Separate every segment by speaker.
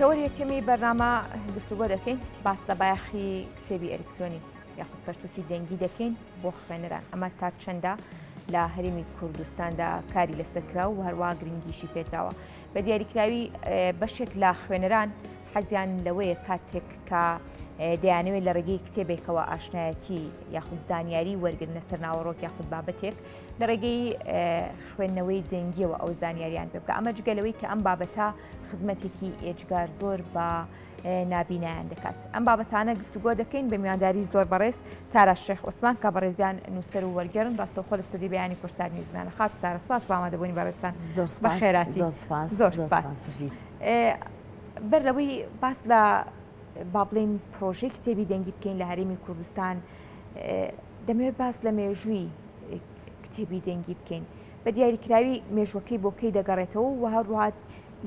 Speaker 1: شەوەر یەکەمی بەرنامە گفتوگۆ دەکەین باس لە بایەخی کتێبی ئەلکترۆنی یاخود پەرتووکی دەنگی دەکەین بۆ خوێنەران ئەمە تا چەندە لە هەرێمی کوردستاندا کاری لەسەرکرا و هەروە گرنگیشی پێدراوە بە دیاریکراوی بەشێک لە خوێنەران حەزیان لەوەیە کاتێک کە دەیانەوێت لە ڕێگەی کتێبێکەوە ئاشنایەتی یاخود زانیاری وەرگن لەسەر ناوەڕۆک یاخود بابەتێک لە ڕێگەی خوێندنەوەی دەنگیەوە ئەو زانیاریان پێ بکە ئەمە جگەلەوەی کە ئەم بابەتە خزمەتێکی ئێجگار زۆر بە نابینایان دەکات ئەم بابەتانە گفتوگۆ دەکەین بە میوانداری زۆر بەڕێز تارا شێخ عوسمان کە بەڕێزیان نووسەر و وەرگێڕن ڕاستەوخۆ لە ستودیۆ بەیانی کورسار نیوزمانە خات و تارە سپاس بۆ ئامادەبوونی بەڕێستان بە خێراتی زۆر سپاس بەر لەوەی باس لە با بڵێن پرۆژەی کتێبی دەنگی بکەین لە هەرێمی کوردستان دەمەوێت باس لە مێژووی کتێبی دەنگی بکەین بە دیاریکراوی مێژوەکەی بۆکەی دەگەڕێتەوە و هەروەها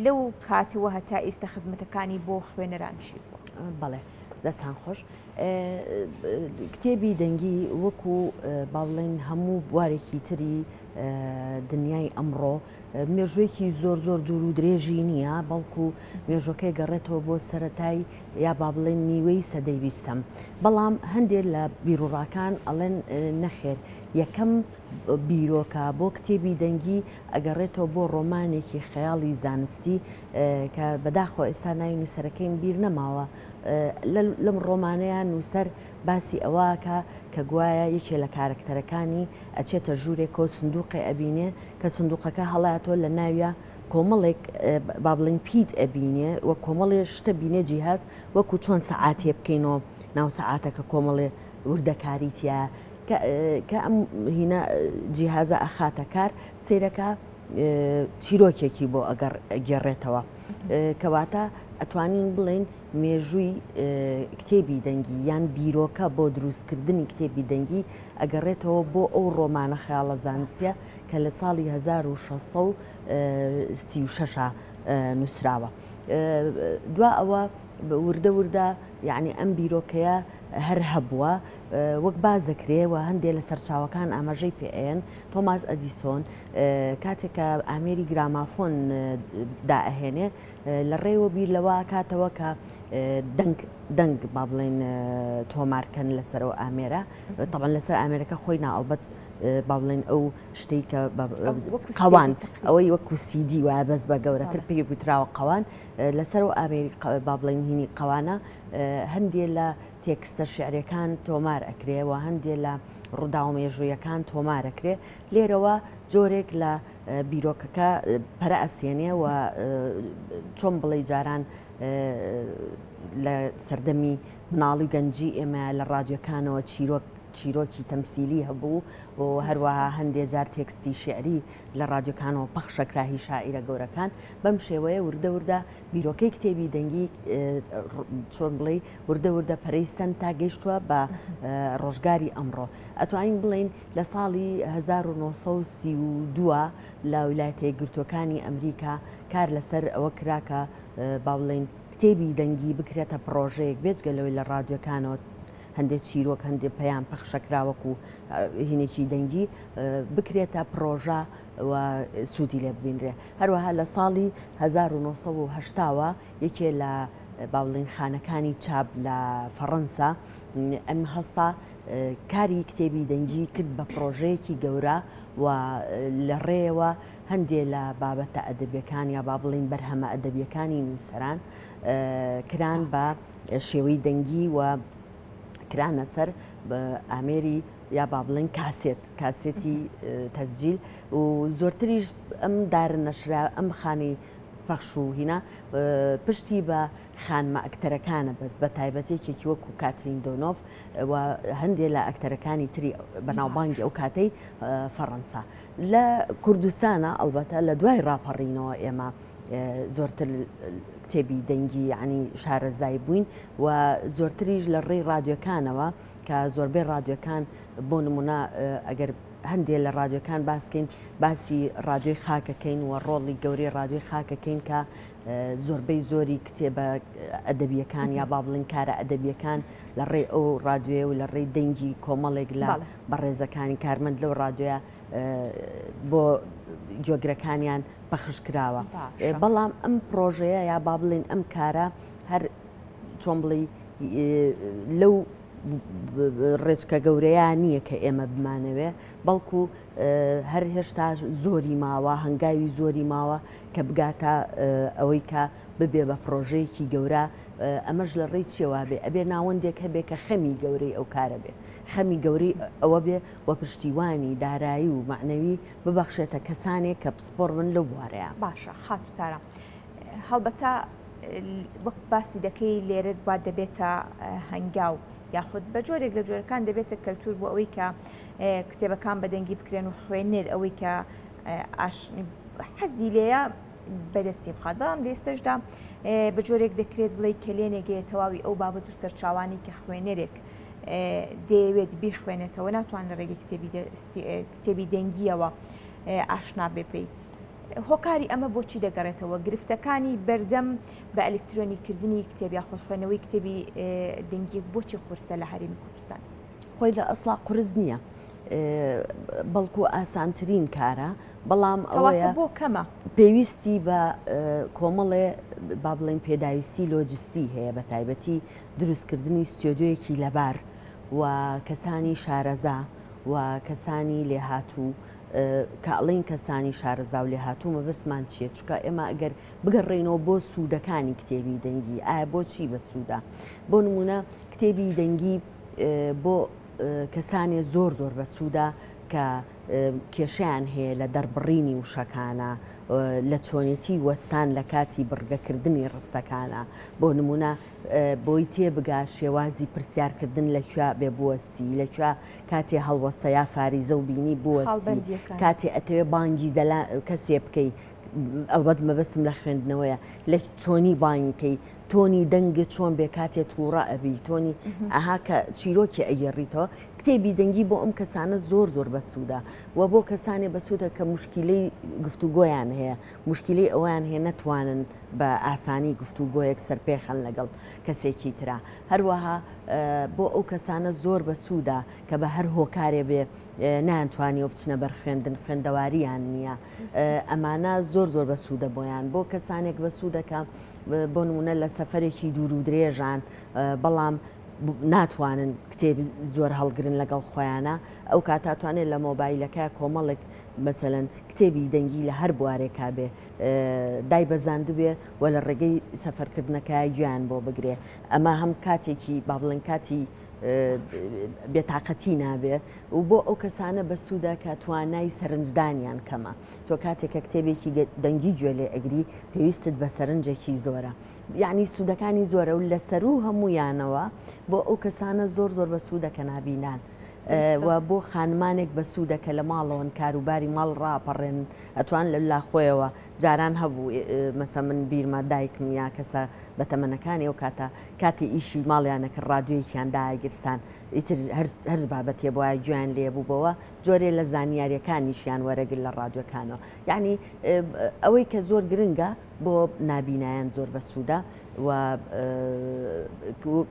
Speaker 1: لەو کاتەوە هەتا ئێستا خزمەتەکانی بۆ خوێنەران چی بووە؟
Speaker 2: بەڵێ دەستان خۆش کتێبی دەنگی وەکو با بڵێن هەموو بوارێکی تری دنیای ئەمڕۆ مێژوویەکی زۆر دوور و درێژی نییە بەڵکو مێژوەکەی گەڕێتەوە بۆ سەرەتای یا با بڵێن نیوەی سەدەی بیستەم بەڵام هەندێک لە بیرۆڕاکان ئەڵێن نەخێر یەکەم بیرۆکە بۆ کتێبی دەنگی ئەگەڕێتەوە بۆ ڕۆمانێکی خەیاڵی زانستی کە بەداخۆ ئێستا ناوی نووسەرەکەیم بیر نەماوە لەم ڕۆمانەیە نووسەر باسی ئەوەکە کە گوایە یەکێ لە کارکتەرەکانی ئەچێتە ژوورێکەوە سندوقی ئەبینێ کە سندوقەکە هەڵاتۆ لە ناویە کۆمەڵێک با بڵێن پیت ئەبینێ وە کۆمەڵێ شتە بینێ جیهاز وەکو چۆن سەعاتێ بکەینەوە ناو سەعاتەکە کۆمەڵێ وردەکاریتە کە ئەم هینە جیهازە ئەخاتە کار سیرەکە چیرۆکێکی بۆ ئەگەر گێڕێتەوە کەواتە ئەتوانین بڵێن مێژووی کتێبی دەنگی یان بیرۆکە بۆ دروستکردنی کتێبی دەنگی ئەگەڕێتەوە بۆ ئەو ڕۆمانە خەیاڵە زانستیە کە لە ساڵی 1636 نووسراوە دوا ئەوە وردە یعنی ئەم بیرۆکەیە هەر هەبووە وەک بازەکرێەوە هەندێک لە سەرچاوەکان ئاماژەی پێئەن تۆماس ئەدیسۆن کاتێککە ئامێری گرامافۆن دائەهێنێ لە ڕێوە بیر لەوە کاتەوە کە دەنگ با بڵێن تۆمارکەن لەسەرەوە ئامێرە طبعا لەسەر ئامێرەکە خۆی ناڵبەت با بڵێن ئەو شتەی کە قەوان ئەوەی وەکو سیدی وایە بەس بە گەورەتر پێی بوتراوە قەوان لەسەرەوە ئامێری با بڵێن هینی قەوانە هەندێک لە تێکستە شعرەکان تۆمار ئەکرێەوە هەندێک لە ڕوودا و مێژوویەکان تۆمارەکرێ لێرەوە جۆرێک لە بیرۆکەکە پەرە ئەسێنێ و چۆن بڵێ جاران لە سەردەمی مناڵی گەنجی ئێمە لە ڕادیۆکانەوە چیرۆکی تەمسیلی هەبوو و هەروەها هەندێک جار تێکستی شعری لە ڕادیۆکانەوە پەخشەکراهی شاعیرە گەورەکان بەم شێوەیە وردە بیرۆکەی کتێبی دەنگی چۆن بڵێ وردە پەرەیستەن تا گەیشتووە بە ڕۆژگاری ئەمڕۆ ئەتوانین بڵێن لە ساڵی 1932 لە ویلایەتە یەکگرتووەکانی ئەمریکا کار لەسەر ئەوە کراکە با بڵێن کتێبی دەنگی بکرێتە پرۆژەیەک بێجگەلەوەی لە ڕادیۆکانەوە هەندێک چیرۆک هەندێک پەیام پەخشەکراوەکو هینێکی دەنگی بکرێتە پرۆژە و سوودی لێ ببینرێ هەروەها لە ساڵی 1970ەوە یەکێ لە باوڵین خانەکانی چاپ لە فەڕەنسا ئەم هەستا کاری کتێبی دەنگی کرد بە پرۆژەیەکی گەورە و لە ڕێەوە هەندێک لە بابەتە ئەدەبیەکان یا با بڵین بەرهەمە ئەدەبیەکانی نووسەران کران بە شێوەی دەنگی و کرانە سەر بە ئامێری یا با بڵێن کاسێتی تەسجیل و زۆرتریش ئەم دارە نەشرا ئەم خانی پەخش و هینا پشتی بە خانمە ئەکتەرەکانە بەس بە تایبەتێکێکی وەکو کاترین دۆنۆف و هەندێک لە ئەکتەرەکانی تری بەناوبانگی ئەو کاتەی فەڕەنسا لە کوردستانە ئەلبەتە لە دوای ڕاپەڕینەوە ئێمە زۆرتر کتێبی دەنگی یعنی شارەزای بووین و زۆرتریش لە ڕێی ڕادیۆکانەوە کە زۆربەی ڕادیۆکان بۆ نمونە ئەگەر هەندێک لە ڕادیۆکان باسکەین باسی ڕادیۆی خاکەکەین و ڕۆڵی گەورەی ڕادیۆی خاکەکەین کە زۆربەی زۆری کتێبە ئەدەبیەکان یا با بڵێن کارە ئەدەبیەکان لە ڕێ ئەو ڕادیۆ و لە ڕێی دەنگی کۆمەڵێک لە بەڕێزەکانی کارمەند لەو ڕادیۆیە بۆ جۆگرەکانیان بەخش کراوە. بەڵام ئەم پرۆژەیە یا با بڵێن ئەم کارە هەر چۆن بڵێ لەو ڕێچکە گەورەیە نییە کە ئێمە بمانەوێ، بەڵکو هەر هێشتا زۆری ماوە، هەنگاوی زۆری ماوە کە بگاتە ئەوەی کە ببێ بە پرۆژەیەکی گەورە. ئەمەش لە ڕێی چێوە بێ ئەبێ ناوەندێک هەبێ کە خەمی گەورەی ئەو کارە بێ، خەمی گەورەی ئەوە بێ وە پشتیوانی دارایی و معنەوی ببەخشێتە کەسانێک کە پسپۆر من لەو بوارەیە.
Speaker 1: باشە خاتوتارە هەڵبەتە وەک باسی دەکەی لێرت وا دەبێتە هەنگاو یاخود بە جۆرێک لە جۆرەکان دەبێتە کەلتور بۆ ئەوەی کە کتێبەکان بەدەنگی بکرێن و خوێنێر ئەوەی کە حەزی لێیە بەدەستی بخات. بەڵام لێستەشدا بە جۆرێک دەکرێت بڵێ کلێنێگەیە تەواوی ئەو بابەت و سەرچاوانی کە خوێنەرێک دەیەوێت بیخوێنێتەوە ناتوان لە ڕێگەی کتێبی دەنگیەوە ئاشنا بێ پێی. هۆکاری ئەمە بۆچی دەگەڕێتەوە؟ گرفتەکانی بەردەم بە ئەلکترۆنیکردنی کتێب یا خۆشخوێنەوەی کتێبی دەنگی بۆچی قورسە لە هەرێمی کوردستان؟
Speaker 2: خۆی لە ئەسڵا قورس نییە، بەڵکو ئاسانترین کارە، بەڵام ئەوەیە
Speaker 1: بۆ کەمە
Speaker 2: پێویستی بە کۆمەڵێ با بڵێن پێداویستی لۆجستی هەیە، بە تایبەتی دروستکردنی ستۆدیۆیەکی لەبار و کەسانی شارەزا و کەسانی لێهاتوو کاڵین کەسانی شارەزا و لێهاتوو مەبەستمان چیە؟ چکە ئێمە ئەگەر بگەڕێنەوە بۆ سوودەکانی کتێبی دەنگی ئایا بۆچی بە سوودا؟ بۆ نمونە کتێبی دەنگی بۆ کەسانێ زۆر بە سوودا کە کێشیان هەیە لە دەربڕینی وشەکانە، لە چۆنێتی وەستان لە کاتی بڕگەکردنی ڕستەکانە. بۆ نمونە بۆی تێبگا شێوازی پرسیارکردن لەکوێ بێ بوەستی، لەکوێ کاتێ هەڵوەستە یا فاریزە و بینی بوەستی، کاتێ ئەتەوێ بانگی کەسێ بکەی ئەلبەت مەبەستم لە خوێندنەوەیە لە چۆنی بانگیکەی، تۆنی دەنگت چۆن بێ کاتێ تووڕە ئەبی، تۆنی ئەها کە چیرۆکی ئەگەڕیتەوە. کتێبی دەنگی بۆ ئەم کەسانە زۆر بە سوودا و بۆ کەسانێ بە سوودە کە مشکلەی گفتوگۆیان هەیە، مشکلەی ئەویان هەیە نەتوانن بە ئاسانی گفتوگۆیەک سەرپێخەن لەگەڵ کەسێکی ترا. هەروەها بۆ ئەو کەسانە زۆر بە سوودا کە بە هەر هۆکارێ بێ نانتوانی و بچنە بەرخێندن، خوێندەواریان نییە، ئەمانە زۆر بە سوودە بۆیان. بۆ کەسانێک بە سوودەکە بۆ نمونە لە سەفەرێکی دوور و درێژان بەڵام ناتوانن کتێب زۆر هەڵگرن لەگەڵ خۆیانە، ئەو کاتاتوانێت لە مۆبایلەکە کۆمەڵێک مەسەلەن کتێبی دەنگی لە هەر بوارێکا بێ دای بەزاند بێ و لە ڕێگەی سەفەرکردنەکە گویان بۆ بگرێ. ئەمە هەم کاتێکی با بڵێن کاتی بێتاقەتی نابێ و بۆ ئەو کەسانە بە سوودا کە توانای سەرنجدانیان کەمە. تۆ کاتێکە کتێبێکی دەنگی گوێ لێ ئەگری پێویستت بە سەرنجێکی زۆرە، یعنی سوودەکانی زۆرە و لەسەر و هەموویانەوە بۆ ئەو کەسانە زۆر بە سوودە کە نابینان و بۆ خانمانێک بە سوودە کە لە ماڵەوەن کاروباری ماڵ ڕاپەڕێن ئەتوان لە لاخۆیەوە. جاران هەبوو مەسە من بیرمە دایکم یا کەسە بەتەمەنەکانی ئەو کاتی ئیشی ماڵیانەکە ڕادیۆیەکیان داگیرسان ئیتر هەرز بابەتێ بۆ وای گویان لێبووبەوە جۆرێ لە زانیاریەکانیشیان وەرەگر لە ڕادیۆکانەوە. یعنی ئەوەی کە زۆر گرنگە بۆ نابینایان زۆر بە سوودا و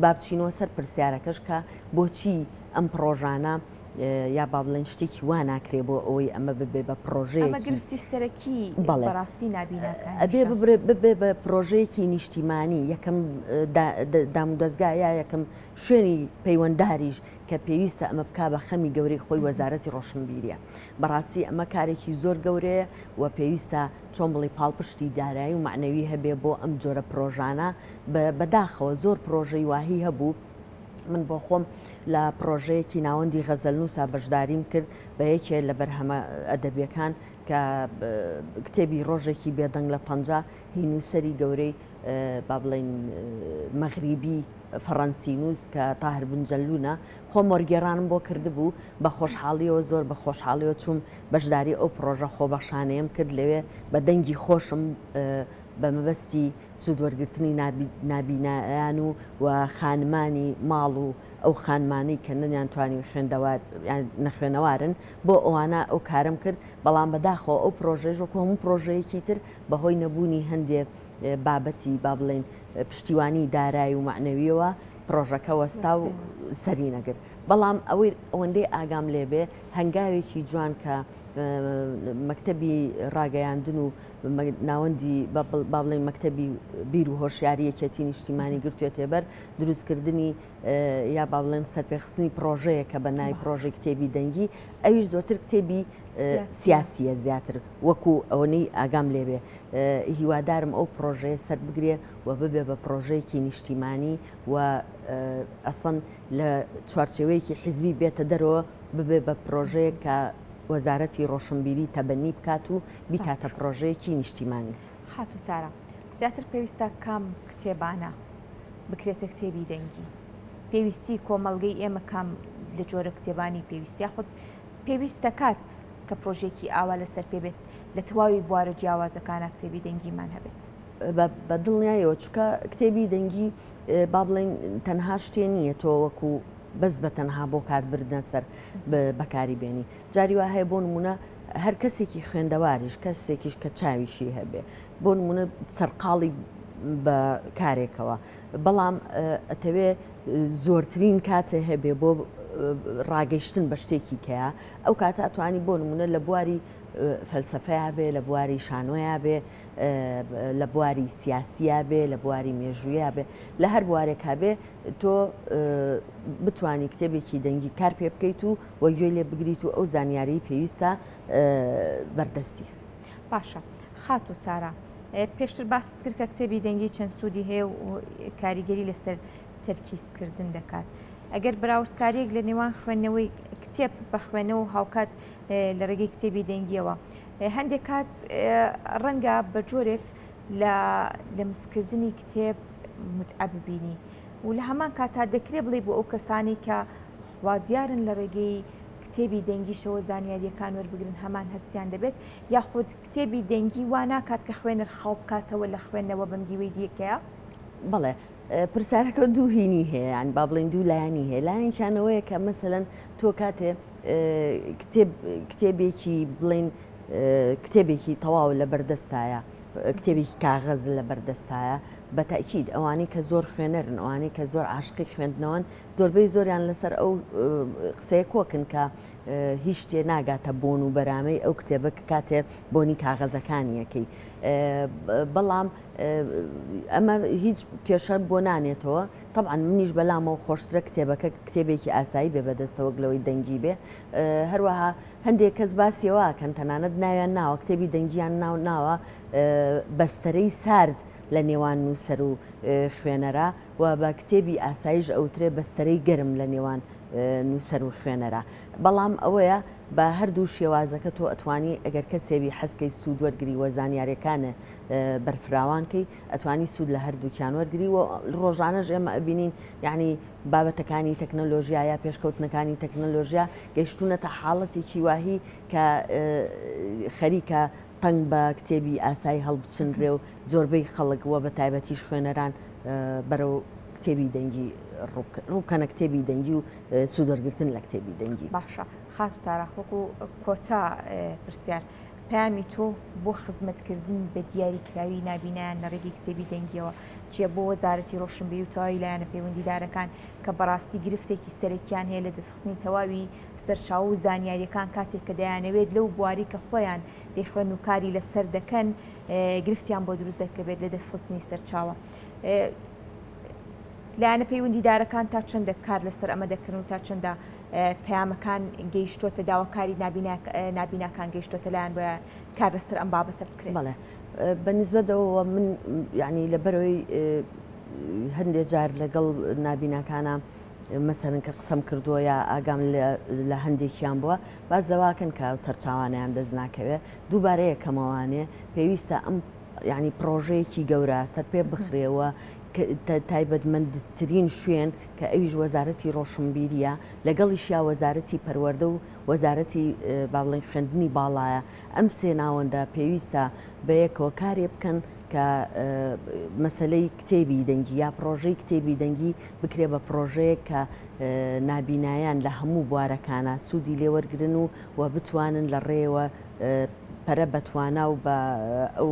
Speaker 2: بابچینەوە سەر پرسیارەکەش کە بۆچی ئەم پرۆژانە یا با بڵێن شتێکی وا ناکرێ بۆ ئەوەی ئەمە ببێ بە پرۆژەیە
Speaker 1: گرفتی سەرەکی بەڕاستی نابینەکان
Speaker 2: ئەبێ ببێ بە پرۆژەیەکی نیشتیمانی یەکەم دامودەستگایە یەکەم شوێنی پەیوەندداریش کە پێویستە ئەمە بک بە خەمی گەورەی خۆی وەزارەتی ڕۆشنبیریە. بەڕاستی ئەمە کارێکی زۆر گەورەیە و پێویستە چۆن بڵی پاڵپشتی دارایی و معنەوی هەبێ بۆ ئەم جۆرە پرۆژانە بەداخەوە. زۆر پرۆژەی واهی هەبوو، من بۆ خۆم لە پرۆژەیەکی ناوەندی غەزەلنووسا بەشداریم کرد بە یەکێ لە بەرهەمە ئەدەبیەکان کە کتێبی ڕۆژێکی بێدەنگ لە تەنجا هینووسەری گەورەی با بڵێن مەغریبی فەڕەنسی نووس کە تاهر بنجەلوونە خۆم وەرگێڕانم بۆ کردبوو. بە خۆشحاڵیەوە زۆر بە خۆشحاڵیەوە چوم بەشداری ئەو پرۆژە خۆبەخشانەیەم کرد لەوێ بە دەنگی خۆشم بە مەبەستی سوودوەرگرتنی نابینایان و خانمانی ماڵ و ئەو خانمانی کە نەیان توانی نەخوێنەوارن بۆ ئەوانە ئەو کارم کرد. بەڵام بەداخەوە ئەو پرۆژەیەش وەکو هەموو پرۆژەیەکی تر بەهۆی نەبوونی هەندێک بابەتی با بڵێن پشتیوانی دارایی و معنەویەوە پرۆژەکە وەستا و سەری نەگرت. بەڵام ئەوەندەی ئاگام لێبێ هەنگاوێکی جوان کە مەکتەبی ڕاگەیاندن و ناوەندی با بڵێن مەکتەبی بیر و هۆشیاری یەکێتی نیشتیمانی گرتوێتێ بەر دروستکردنی یا با بڵێن سەرپێخستنی پرۆژەیە کە بە ناوی پرۆژەی کتێبی دەنگی ئەویش زۆرتر کتێبی سیاسیە زیاتر وەکو ئەوەی ئاگام لێبێ. هیوادارم ئەو پرۆژەیە سەر بگرێ و ببێ بە پرۆژەیەکی نیشتیمانی و ئەسڵەن لە چوارچێوەیەکی حیزبی بێتە دەرەوە ببێ بە پرۆژەیە کە وەزارەتی ڕۆشنبیری تەبەنی بکات و بیکاتە پرۆژەیەکی نیشتیمانی.
Speaker 1: خات و تارە زیاتر پێویستە کام کتێبانە بکرێتە کتێبی دەنگی، پێویستی کۆمەڵگەی ئێمە کام لە جۆرە کتێبانی پێویستی یاخود پێویستە کات کە پرۆژێکی ئاوا لەسەر پێبێت لە تەواوی بوارە جیاوازەکانە کتێبی دەنگیمان هەبێت.
Speaker 2: بە دڵنیایەوە چکە کتێبی دەنگی با بڵێن تەنها شتێ نییە تۆ وەکو بەس بە تەنها بۆ کاتبردنە سەر بەکاری بێنی. جاری وا هەیە بۆ نمونە هەر کەسێکی خوێندەواریش کەسێکیش کە چاویشی هەبێ بۆ نمونە سەرقاڵی بە کارێکەوە، بەڵام ئەتەوێ زۆرترین کاتێ هەبێ بۆ ڕاگەیشتن بە شتێکی کەیە ئەو کاتە ئەتوانی بۆ نمونە لە بواری فەلسەفەیە بێ، لە بواری شانۆیە بێ، لە بواری سیاسیە بێ، لە بواری مێژوویە بێ، لە هەر بوارێکا بێ تۆ بتانی کتێبێکی دەنگی کار پێ بکەیت و وەگوێ لێ بگریت و ئەو زانیاری پێویستە بەردەستی.
Speaker 1: باشە خات و تارە پێشتر باست کرد کە کتێبی دەنگی چەند سوودی هەیە و کاریگەری لەسەر تەرکیزکردن دەکات. ئەگەر براوردکاریەک لە نێوان خوێندنەوەی کتێب بە خوێنەوە و هاوکات لە ڕێگەی کتێبی دەنگیەوە هەندێک کات ڕەنگە بە جۆرێک لە مسکردنی کتێب متعە ببینی و لە هەمان کاتا دەکرێت بڵێ بۆ ئەو کەسانی کە خوازیارن لە ڕێگەی کتێبی دەنگیشەوە زانیاریەکان وەربگرن هەمان هەستیان دەبێت یاخود کتێبی دەنگی واناکات کە خوێنەر خەڵ بکاتەوە لە خوێندنەوە بەم دیوەی دیەکەیە؟
Speaker 2: بەڵێ پرسیارەکە دوو هینی هەیە، یان با بڵێن دوو لایانی هەیە. لایەنیانەوەیە کە مەسەلەن تۆ کاتێ کتێبێکی بڵێن کتێبێکی تەواو لە بەردەستایە، کتێبێکی کاغەز لە بەردەستایە، بە تاکید ئەوانەی کە زۆر خوێنەرن، ئەوانەی کە زۆر عاشقی خوێندنەوەن، زۆربەی زۆریان لەسەر ئەو قسەیە کۆکن کە هیچ شتێ ناگاتە بۆن و بەرامەی ئەو کتێبە کاتێ بۆنی کاغەزەکانیەکەی. بەڵام ئەمە هیچ کێشە بۆ نانێتەوە. طبعاً منیش بەلامەوە خۆشترە کتێبەکە کتێبێکی ئاسایی بێ بەدەستەوە گلەوەی دەنگی بێ. هەروەها هەندێک کەس باسیەوە کەن تەنانەت ناویان ناوە کتێبی دەنگیان ناوە بەستەرەی سارد لە نێوان نووسەر و خوێنەرە و بە کتێبی ئاسایش ئەوترێ بەستەرەی گەرم لە نێوان نووسەر و خوێنەرە. بەڵام ئەوەیە بە هەردوو شێوازەکە تۆ ئەتوانی ئەگەر کەسێبی حەزکەی سوود وەرگری وە زانیاریەکانە بەرفراوانکەی ئەتوانی سوود لە هەردووکیان وەرگری و ڕۆژانەش ئێمە ئەبینین یعنی بابەتەکانی تەکنەلۆژیا یا پێشکەوتنەکانی تەکنەلۆژیا گەیشتونەتە حاڵەتێکی واهی کە خەریکە تەنگ بە کتێبی ئاسایی هەڵبچنرێ و زۆربەی خەڵک وە بە تایبەتیش خوێنەران بەرەو کتێبی دەنگی ڕووکەنە کتێبی دەنگی و سوودوەرگرتن لە کتێبی دەنگی.
Speaker 1: باشە خات و تاراخۆکو کۆتا پرسیار پامی تۆ بۆ خزمەتکردن بە دیاریکراوی نابینایان لە ڕێگەی کتێبی دەنگیەوە چیە بۆ وەزارەتی ڕۆشنبیری و تەواوی لایەنە پەیوەندیدارەکان کە بەڕاستی گرفتێکی سەرەکیان هەیە لە دەستخستنی تەواوی سەرچاو و زانیاریەکان کاتێک کە دەیانەوێت لەو بواری کە خۆیان دەیخوێن و کاری لەسەر دەکەن گرفتیان بۆ دروست دەکەوێت لە دەستخستنی سەرچاوە. لایەنە پەیوەندیدارەکان تا چەندە کار لەسەر ئەمە دەکردن و تا چەندە پەیامەکان گەیشتۆتە داواکاری نابیناکان گەیشتۆتە لایەن بۆ کار لەسەر ئەم بابەتە بکرێت؟
Speaker 2: بەڵێ بەنسبەتەوە من یعنی لەبەرەوەی هەندێک جار لەگەڵ نابیناکانە مەسەرن کە قسەم کردووە یا ئاگام لە هەندێکیان بووە باز دەواکەن کە سەرچاوانیان دەست ناکەوێت دووبارەیە کەمەوانێ پێویستە ئەم یعنی پرۆژەیەکی گەورە سەر پێ بخرێەوە تایبەتمەندترین شوێن کە ئەویش وەزارەتی ڕۆشنبیریە لەگەڵیشیا وەزارەتی پەروەردە و وەزارەتی با بڵێن خوێندنی باڵایە ئەم سێ ناوەندە پێویستە بە یەکەوە کارێ بکەن کە مەسلەی کتێبی دەنگی یا پرۆژەی کتێبی دەنگی بکرێ بە پرۆژەیە کە نابینایان لە هەموو بوارەکانە سوودی لێوەرگرن و بتوانن لە ڕێوە پەرە بەتوانە و بە ئەو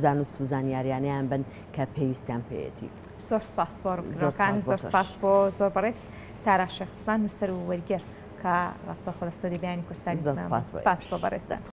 Speaker 2: زانست و زانیاریانیان بن کە پێویستیان پێێتی.
Speaker 1: زۆر سپاس بۆ ڕوونەکان، زۆر سپاس بۆ زۆر بەڕێز تارا شێخ عوسمان نووسەر و وەرگێر کە ڕاستەخۆ لە ستۆدیۆ بەیانی کوردستانی
Speaker 2: زۆر سپاس
Speaker 1: سپاس بۆ بەڕێز.